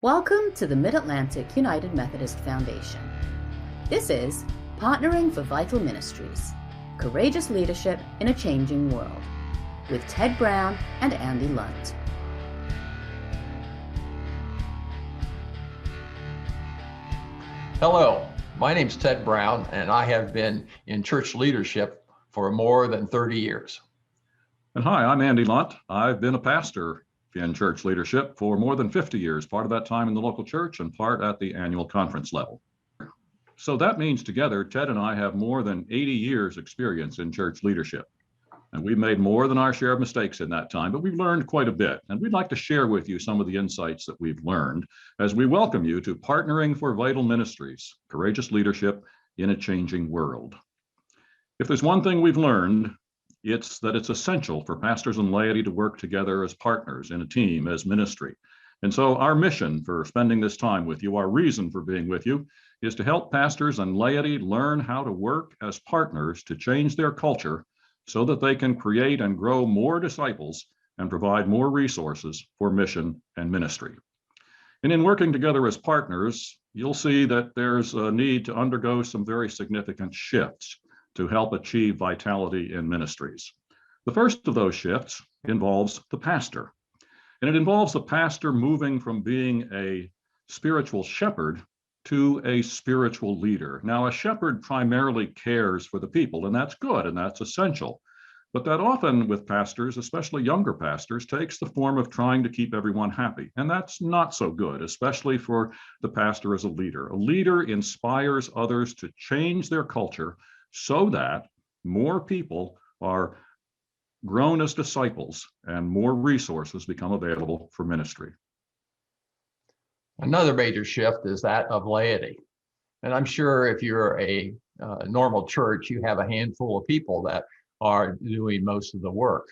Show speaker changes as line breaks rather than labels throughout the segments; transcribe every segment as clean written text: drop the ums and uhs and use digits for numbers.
Welcome to the Mid-Atlantic United Methodist Foundation. This is Partnering for Vital Ministries, Courageous Leadership in a Changing World, with Ted Brown and Andy Lunt.
Hello, my name's Ted Brown, and I have been in church leadership for more than 30 years.
And hi, I'm Andy Lunt. I've been a pastor in church leadership for more than 50 years, part of that time in the local church and part at the annual conference level. So that means together, Ted and I have more than 80 years experience in church leadership. And we've made more than our share of mistakes in that time, but we've learned quite a bit. And we'd like to share with you some of the insights that we've learned as we welcome you to Partnering for Vital Ministries, Courageous Leadership in a Changing World. If there's one thing we've learned, it's that it's essential for pastors and laity to work together as partners in a team, as ministry. And so our mission for spending this time with you, our reason for being with you, is to help pastors and laity learn how to work as partners to change their culture so that they can create and grow more disciples and provide more resources for mission and ministry. And in working together as partners, you'll see that there's a need to undergo some very significant shifts to help achieve vitality in ministries. The first of those shifts involves the pastor. And it involves the pastor moving from being a spiritual shepherd to a spiritual leader. Now, a shepherd primarily cares for the people, and that's good, and that's essential. But that often with pastors, especially younger pastors, takes the form of trying to keep everyone happy. And that's not so good, especially for the pastor as a leader. A leader inspires others to change their culture so that more people are grown as disciples and more resources become available for ministry.
Another major shift is that of laity. And I'm sure if you're a normal church, you have a handful of people that are doing most of the work.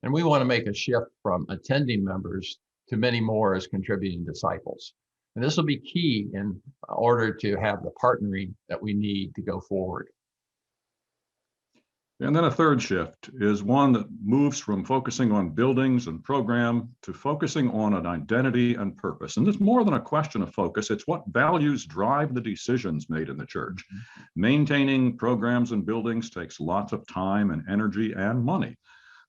And we want to make a shift from attending members to many more as contributing disciples. And this will be key in order to have the partnering that we need to go forward.
And then a third shift is one that moves from focusing on buildings and program to focusing on an identity and purpose. And it's more than a question of focus. It's what values drive the decisions made in the church. Maintaining programs and buildings takes lots of time and energy and money.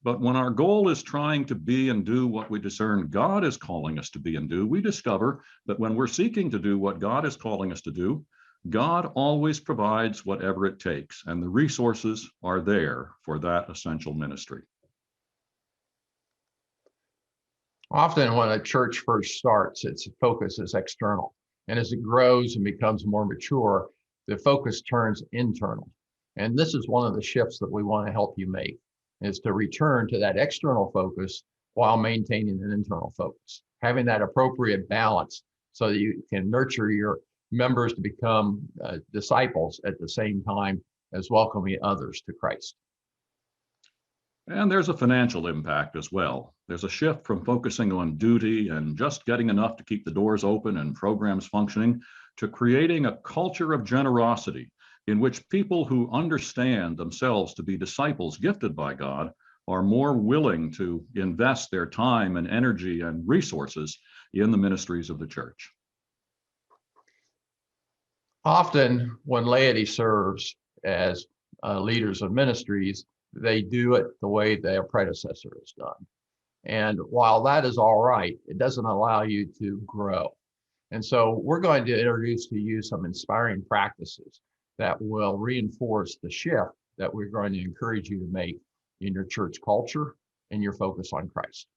But when our goal is trying to be and do what we discern God is calling us to be and do, we discover that when we're seeking to do what God is calling us to do, God always provides whatever it takes, and the resources are there for that essential ministry.
Often when a church first starts, its focus is external. And as it grows and becomes more mature, the focus turns internal. And this is one of the shifts that we want to help you make, is to return to that external focus while maintaining an internal focus, having that appropriate balance so that you can nurture your members to become disciples at the same time as welcoming others to Christ.
And there's a financial impact as well. There's a shift from focusing on duty and just getting enough to keep the doors open and programs functioning to creating a culture of generosity in which people who understand themselves to be disciples gifted by God are more willing to invest their time and energy and resources in the ministries of the church.
Often when laity serves as leaders of ministries, they do it the way their predecessor has done. And while that is all right, it doesn't allow you to grow. And so we're going to introduce to you some inspiring practices that will reinforce the shift that we're going to encourage you to make in your church culture and your focus on Christ.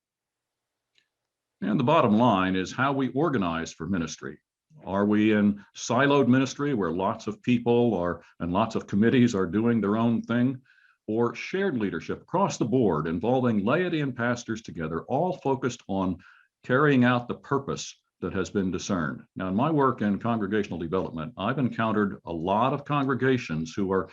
And the bottom line is how we organize for ministry. Are we in siloed ministry where lots of people and lots of committees are doing their own thing? Or shared leadership across the board involving laity and pastors together, all focused on carrying out the purpose that has been discerned? Now, in my work in congregational development, I've encountered a lot of congregations who are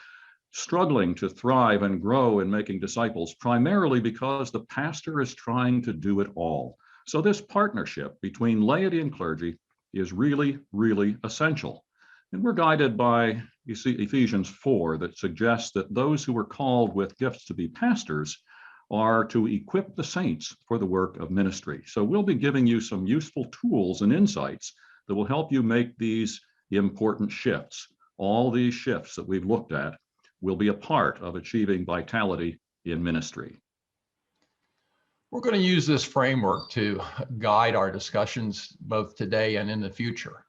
struggling to thrive and grow in making disciples, primarily because the pastor is trying to do it all. So this partnership between laity and clergy is really, really essential. And we're guided by, you see, Ephesians 4 that suggests that those who are called with gifts to be pastors are to equip the saints for the work of ministry. So we'll be giving you some useful tools and insights that will help you make these important shifts. All these shifts that we've looked at will be a part of achieving vitality in ministry.
We're going to use this framework to guide our discussions both today and in the future.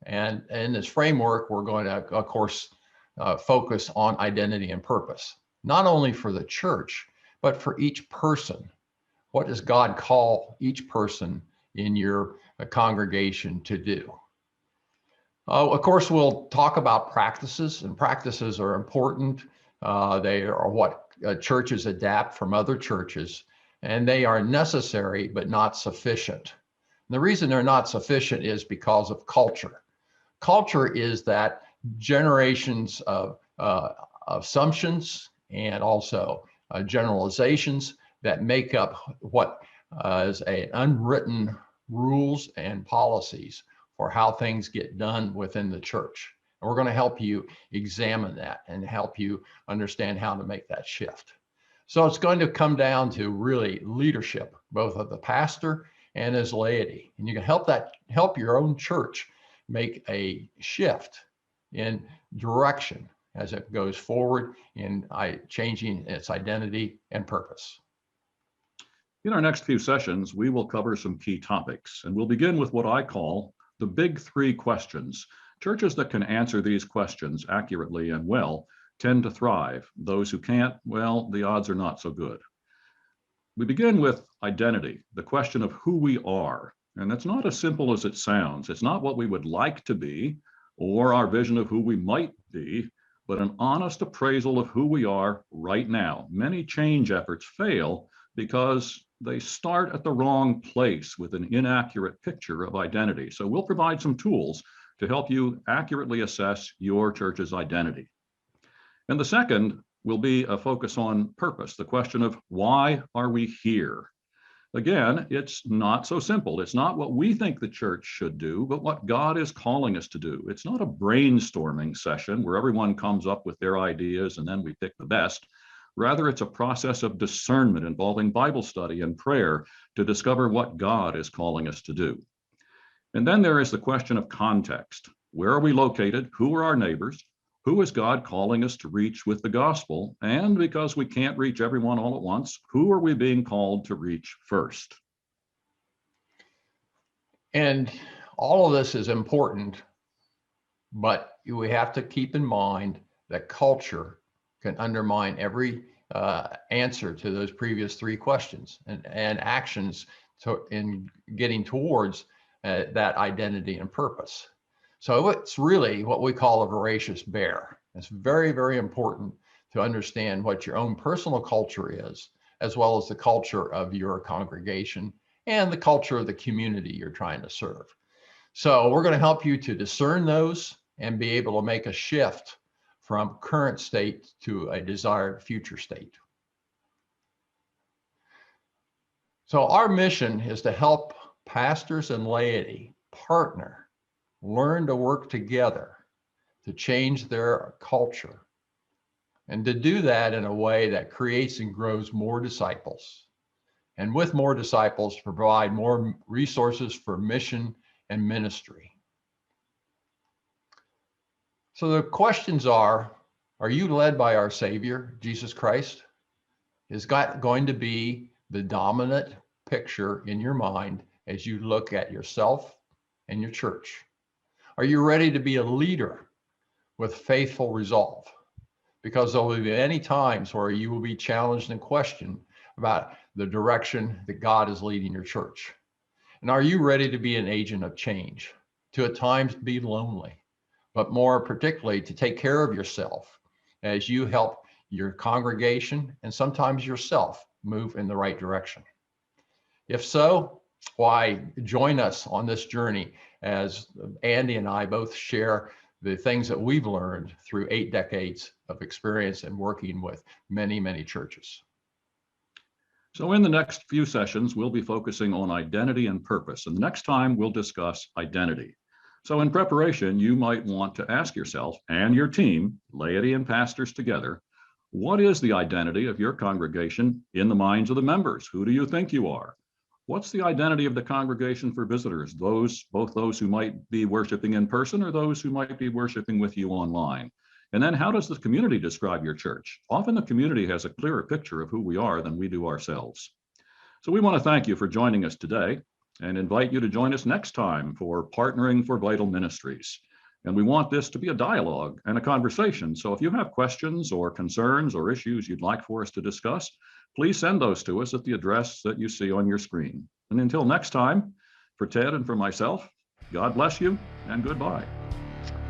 And in this framework, we're going to, of course, focus on identity and purpose, not only for the church, but for each person. What does God call each person in your congregation to do? Of course, we'll talk about practices, and practices are important. They are what churches adapt from other churches, and they are necessary but not sufficient. And the reason they're not sufficient is because of culture. Culture is that generations of assumptions and also generalizations that make up what is an unwritten rules and policies for how things get done within the church. And we're going to help you examine that and help you understand how to make that shift. So it's going to come down to really leadership, both of the pastor and his laity. And you can help your own church make a shift in direction as it goes forward in changing its identity and purpose.
In our next few sessions, we will cover some key topics, and we'll begin with what I call the big three questions. Churches that can answer these questions accurately and well tend to thrive. Those who can't, well, the odds are not so good. We begin with identity, the question of who we are. And that's not as simple as it sounds. It's not what we would like to be or our vision of who we might be, but an honest appraisal of who we are right now. Many change efforts fail because they start at the wrong place with an inaccurate picture of identity. So we'll provide some tools to help you accurately assess your church's identity. And the second will be a focus on purpose, the question of why are we here? Again, it's not so simple. It's not what we think the church should do, but what God is calling us to do. It's not a brainstorming session where everyone comes up with their ideas and then we pick the best. Rather, it's a process of discernment involving Bible study and prayer to discover what God is calling us to do. And then there is the question of context. Where are we located? Who are our neighbors? Who is God calling us to reach with the gospel? And because we can't reach everyone all at once, who are we being called to reach first?
And all of this is important, but we have to keep in mind that culture can undermine every answer to those previous three questions and actions in getting towards that identity and purpose. So it's really what we call a voracious bear. It's very, very important to understand what your own personal culture is, as well as the culture of your congregation and the culture of the community you're trying to serve. So we're going to help you to discern those and be able to make a shift from current state to a desired future state. So our mission is to help pastors and laity partner, learn to work together to change their culture, and to do that in a way that creates and grows more disciples. And with more disciples, provide more resources for mission and ministry. So the questions are you led by our Savior, Jesus Christ? Is God going to be the dominant picture in your mind as you look at yourself and your church? Are you ready to be a leader with faithful resolve? Because there will be many times where you will be challenged and questioned about the direction that God is leading your church. And are you ready to be an agent of change, to at times be lonely, but more particularly to take care of yourself as you help your congregation and sometimes yourself move in the right direction? If so, why join us on this journey as Andy and I both share the things that we've learned through 8 decades of experience and working with many, many churches.
So in the next few sessions, we'll be focusing on identity and purpose. And the next time we'll discuss identity. So in preparation, you might want to ask yourself and your team, laity and pastors together, What is the identity of your congregation in the minds of the members? Who do you think you are? What's the identity of the congregation for visitors, both those who might be worshiping in person or those who might be worshiping with you online? And then how does the community describe your church? Often the community has a clearer picture of who we are than we do ourselves. So we want to thank you for joining us today and invite you to join us next time for Partnering for Vital Ministries. And we want this to be a dialogue and a conversation. So if you have questions or concerns or issues you'd like for us to discuss, please send those to us at the address that you see on your screen. And until next time, for Ted and for myself, God bless you and goodbye.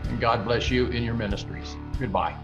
And God bless you in your ministries. Goodbye.